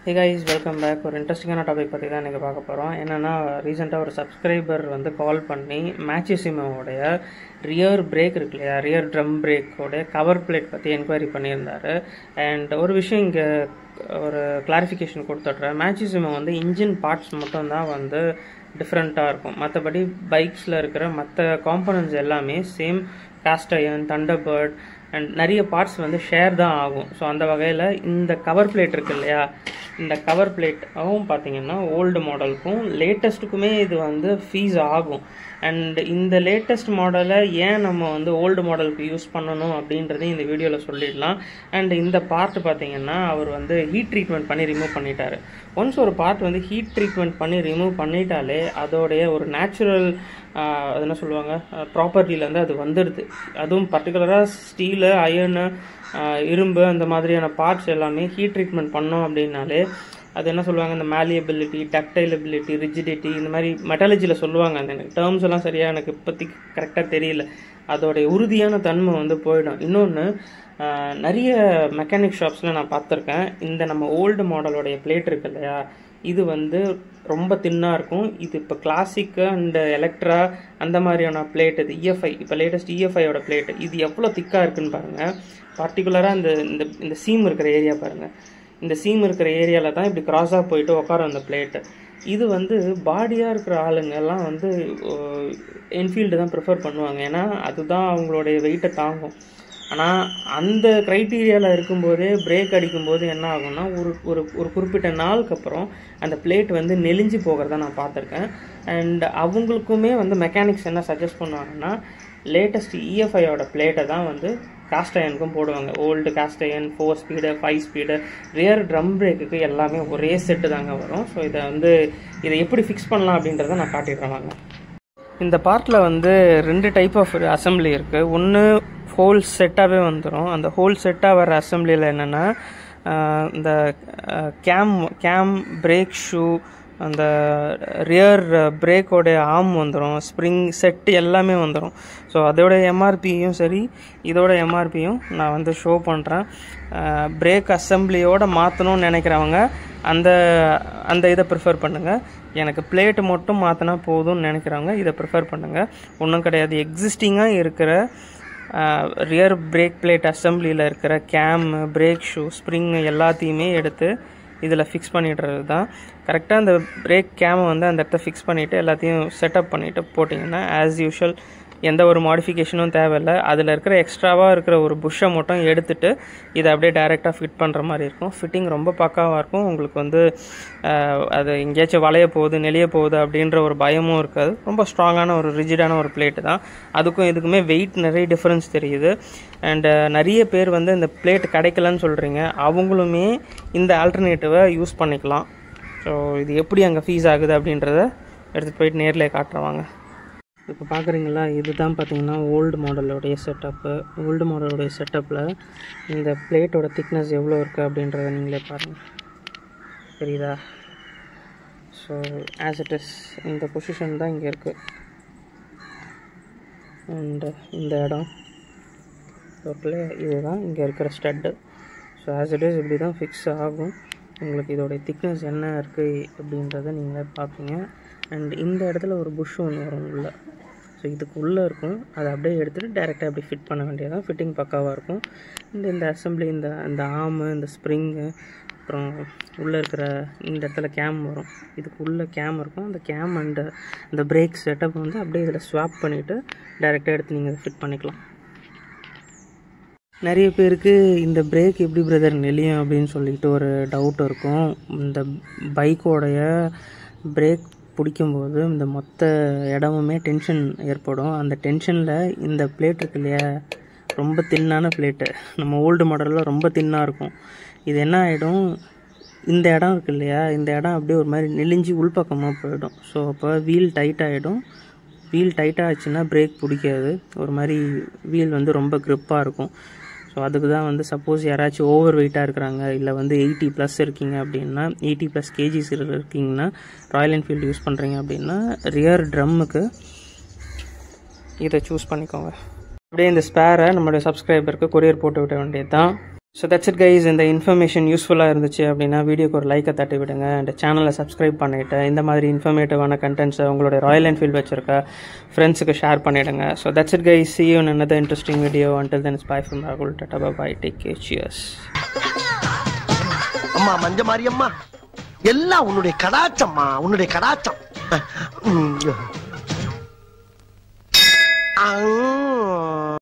Hey guys, welcome back. ஒரு இன்ட்ரெஸ்டிங்கான topic பற்றி தான் இன்றைக்கி பார்க்க போகிறோம். என்னென்னா ரீசெண்டாக ஒரு சப்ஸ்கிரைபர் வந்து கால் பண்ணி மேட்சிசிமோடைய ரியர் பிரேக் இருக்கு இல்லையா, ரியர் ட்ரம் பிரேக்கோடைய கவர் பிளேட் பற்றி என்கொயரி பண்ணியிருந்தார். அண்ட் ஒரு விஷயம் இங்கே ஒரு கிளாரிஃபிகேஷன் கொடுத்துட்றேன். மேட்சிசிமோ வந்து இன்ஜின் பார்ட்ஸ் மட்டும்தான் வந்து டிஃப்ரெண்ட்டாக இருக்கும். மற்றபடி பைக்ஸில் இருக்கிற மற்ற காம்பனன்ட்ஸ் எல்லாமே same. Cost iron, Thunderbird and நிறைய பார்ட்ஸ் வந்து ஷேர் தான் ஆகும். ஸோ அந்த வகையில் இந்த கவர் பிளேட் இருக்கு இல்லையா, இந்த கவர் பிளேட்டும் பார்த்தீங்கன்னா ஓல்டு மாடலுக்கும் லேட்டஸ்ட்டுக்குமே இது வந்து ஃபீஸ் ஆகும். அண்ட் இந்த லேட்டஸ்ட் மாடலை ஏன் நம்ம வந்து ஓல்டு மாடலுக்கு யூஸ் பண்ணணும் அப்படின்றதையும் இந்த வீடியோவில் சொல்லிடலாம். அண்ட் இந்த பார்ட் பார்த்தீங்கன்னா அவர் வந்து ஹீட் ட்ரீட்மெண்ட் பண்ணி ரிமூவ் பண்ணிட்டார். ஒன்ஸ் ஒரு பார்ட் வந்து ஹீட் ட்ரீட்மெண்ட் பண்ணி ரிமூவ் பண்ணிட்டாலே அதோடைய ஒரு நேச்சுரல் அது என்ன சொல்லுவாங்க ப்ராப்பர்ட்டிலேருந்து அது வந்துடுது. அதுவும் பர்டிகுலராக ஸ்டீலு, அயர்னு, இரும்பு அந்த மாதிரியான பார்ட்ஸ் எல்லாமே ஹீட் ட்ரீட்மெண்ட் பண்ணோம் அப்படின்னாலே அது என்ன சொல்லுவாங்க, இந்த மேலியபிலிட்டி, டக்டைலபிலிட்டி, ரிஜிடிட்டி, இந்த மாதிரி மெட்டாலஜியில் சொல்லுவாங்க. அந்த எனக்கு டேர்ம்ஸ் எல்லாம் சரியாக எனக்கு இப்போதைக்கு கரெக்டாக தெரியல. அதோடைய உறுதியான தன்மை வந்து போயிடும். இன்னொன்று, நிறைய மெக்கானிக் ஷாப்ஸில் நான் பார்த்துருக்கேன். இந்த நம்ம ஓல்டு மாடலோடைய பிளேட் இருக்கு இல்லையா, இது வந்து ரொம்ப தின்னாக இருக்கும். இது இப்போ கிளாசிக்கு அண்ட் எலக்ட்ரா அந்த மாதிரியான பிளேட், இது இஎஃப்ஐ, இப்போ லேட்டஸ்ட் இஎஃப்ஐயோட பிளேட்டு, இது எவ்வளோ திக்காக இருக்குன்னு பாருங்கள். பர்டிகுலராக இந்த சீம் இருக்கிற ஏரியா பாருங்கள். இந்த சீம் இருக்கிற ஏரியாவில் தான் இப்படி கிராஸாக போயிட்டு உட்காரும் அந்த பிளேட்டு. இது வந்து பாடியாக இருக்கிற ஆளுங்கெல்லாம் வந்து என்ஃபீல்டு தான் ப்ரிஃபர் பண்ணுவாங்க. ஏன்னா அதுதான் அவங்களுடைய வெயிட்டை தாங்கும். ஆனால் அந்த க்ரைட்டீரியாவில் இருக்கும்போதே பிரேக் அடிக்கும்போது என்ன ஆகும்னா ஒரு குறிப்பிட்ட நாளுக்கு அப்புறம் அந்த பிளேட் வந்து நெளிஞ்சு போகிறத நான் பார்த்துருக்கேன். அண்ட் அவங்களுக்குமே வந்து மெக்கானிக்ஸ் என்ன சஜஸ்ட் பண்ணுவாங்கன்னா, லேட்டஸ்ட் இஎஃப்ஐயோட பிளேட்டை தான் வந்து காஸ்ட் அயனுக்கும் போடுவாங்க. Old cast iron 4 speed, 5 speed, rear drum பிரேக்குக்கு எல்லாமே ஒரே செட்டு தாங்க வரும். ஸோ இதை எப்படி ஃபிக்ஸ் பண்ணலாம் அப்படின்றத நான் காட்டிடுறேன் வாங்க. இந்த பார்ட்டில் வந்து 2 டைப் ஆஃப் அசம்பிளி இருக்குது. ஒன்று ஹோல் செட்டாகவே வந்துடும். அந்த ஹோல் செட்டாக வர அசம்பிளியில் என்னென்னா, இந்த கேம் பிரேக் ஷூ, அந்த ரியர் பிரேக்கோடைய ஆர்ம் வந்துடும், ஸ்ப்ரிங் செட்டு எல்லாமே வந்துடும். ஸோ அதோட எம்ஆர்பியும் சரி, இதோட எம்ஆர்பியும் நான் வந்து ஷோ பண்ணுறேன். பிரேக் அசம்பிளியோடு மாற்றணும்னு நினைக்கிறவங்க அந்த இதை ப்ரிஃபர் பண்ணுங்கள். எனக்கு பிளேட்டு மட்டும் மாற்றினா போதும்னு நினைக்கிறவங்க இதை ப்ரிஃபர் பண்ணுங்கள். ஒன்றும் கிடையாது. எக்ஸிஸ்டிங்காக இருக்கிற ரியர் பிரேக் பிளேட் அசம்பிளியில் இருக்கிற கேம், பிரேக் ஷூ, ஸ்ப்ரிங் எல்லாத்தையுமே எடுத்து இதில் ஃபிக்ஸ் பண்ணிடுறது தான் கரெக்டாக. அந்த பிரேக் கேமை வந்து அந்த இடத்த ஃபிக்ஸ் பண்ணிவிட்டு எல்லாத்தையும் செட்டப் பண்ணிவிட்டு போட்டிங்கன்னா ஆஸ் யூஷுவல் எந்த ஒரு மாடிஃபிகேஷனும் தேவையில்லை. அதில் இருக்கிற எக்ஸ்ட்ராவாக இருக்கிற ஒரு புஷ்ஷை மட்டும் எடுத்துகிட்டு இதை அப்படியே டைரெக்டாக ஃபிட் பண்ணுற மாதிரி இருக்கும். ஃபிட்டிங் ரொம்ப பக்காவாக இருக்கும். உங்களுக்கு வந்து அது எங்கேயாச்சும் வளைய போகுது, நெளிய போகுது அப்படின்ற ஒரு பயமும் இருக்காது. ரொம்ப ஸ்ட்ராங்கான ஒரு ரிஜிடான ஒரு பிளேட்டு தான். அதுக்கும் இதுக்குமே வெயிட் நிறைய டிஃப்ரென்ஸ் தெரியுது. அண்டு நிறைய பேர் வந்து இந்த பிளேட் கிடைக்கலன்னு சொல்கிறீங்க, அவங்களுமே இந்த ஆல்டர்னேட்டிவை யூஸ் பண்ணிக்கலாம். ஸோ இது எப்படி அங்கே ஃபீஸ் ஆகுது அப்படின்றத எடுத்துகிட்டு போயிட்டு நேரில் காட்டுறவாங்க. இப்போ பார்க்குறீங்களா, இதுதான் பார்த்தீங்கன்னா ஓல்டு மாடலோடைய செட்டப்பு. ஓல்டு மாடலோடைய செட்டப்பில் இந்த பிளேட்டோட திக்னஸ் எவ்வளோ இருக்குது அப்படின்றத நீங்களே பாருங்கள், தெரியுதா? ஸோ ஆஸ் இட் இஸ் இந்த பொசிஷன் தான் இங்கே இருக்குது. அண்ட் இந்த இடம் டோட்டலே இதுதான் இங்கே இருக்கிற stud. So as it is இப்படி தான் ஃபிக்ஸ் ஆகும். உங்களுக்கு இதோடைய திக்னஸ் என்ன இருக்குது அப்படின்றத நீங்களே பார்ப்பீங்க. அண்ட் இந்த இடத்துல ஒரு புஷ் ஒன்று வரும் உள்ள. ஸோ இதுக்கு உள்ளே இருக்கும். அதை அப்படியே எடுத்துகிட்டு டைரெக்டாக அப்படி ஃபிட் பண்ண வேண்டியதான். ஃபிட்டிங் பக்காவாக இருக்கும். இந்த அசம்பிளி, இந்த ஆர்மு, இந்த ஸ்ப்ரிங்கு, அப்புறம் உள்ளே இருக்கிற இந்த இடத்துல கேம் வரும். இதுக்கு உள்ளே கேம் இருக்கும். அந்த கேம் அண்ட் இந்த பிரேக் செட்டப் வந்து அப்படியே இதில் ஸ்வாப் பண்ணிவிட்டு டைரெக்டாக எடுத்து நீங்கள் ஃபிட் பண்ணிக்கலாம். நிறைய பேருக்கு இந்த பிரேக் எப்படி பிரதர் நெளியும் அப்படின்னு சொல்லிட்டு ஒரு டவுட் இருக்கும். இந்த பைக்கோடைய பிரேக் பிடிக்கும்போது இந்த மொத்த இடமுமே டென்ஷன் ஏற்படும். அந்த டென்ஷனில் இந்த பிளேட் இருக்கு இல்லையா, ரொம்ப தின்னான பிளேட்டு, நம்ம ஓல்டு மாடலில் ரொம்ப தின்னாக இருக்கும். இது என்ன ஆகிடும், இந்த இடம் இருக்கு இல்லையா, இந்த இடம் அப்படியே ஒரு மாதிரி நெளிஞ்சு உள்பக்கமாக போயிடும். ஸோ அப்போ வீல் டைட் ஆகிடும். வீல் டைட்டாக ஆச்சுன்னா பிரேக் பிடிக்காது. ஒரு மாதிரி வீல் வந்து ரொம்ப க்ரிப்பாக இருக்கும். ஸோ அதுக்கு தான் வந்து சப்போஸ் யாராச்சும் ஓவர் வெயிட்டாக இருக்கிறாங்க, இல்லை வந்து 80+ இருக்கீங்க அப்படின்னா, 80+ kgs இருக்கீங்கன்னா, ராயல் என்ஃபீல்டு யூஸ் பண்ணுறீங்க அப்படின்னா ரியர் ட்ரம்முக்கு இதை சூஸ் பண்ணிக்கோங்க. அப்படியே இந்த ஸ்பேரை நம்மளுடைய சப்ஸ்கிரைபருக்கு கொரியர் போட்டு விட வேண்டியது தான். So that's it guys. இந்த இன்ஃபர்மேஷன் யூஸ்ஃபுல்லாக இருந்துச்சு அப்படின்னா வீடியோக்கு ஒரு லைக்கை தட்டி விடுங்க. அண்ட் சேனலை சப்ஸ்கிரைப் பண்ணிவிட்டு இந்த மாதிரி இன்ஃபர்மேட்டிவான கண்டென்ட்ஸை உங்களுடைய ராயல் என்ஃபீல்டு வச்சுருக்க ஃப்ரெண்ட்ஸுக்கு ஷேர் பண்ணிவிடுங்க. So that's it guys. See you in another interesting video. Until then, it's bye from Rahul. Tata bye bye. Take care. Cheers. அம்மா மஞ்ச மாரியம்மா, எல்லாம் உன்னுடைய கடாச்சம்மா, உன்னுடைய கடாச்சம்.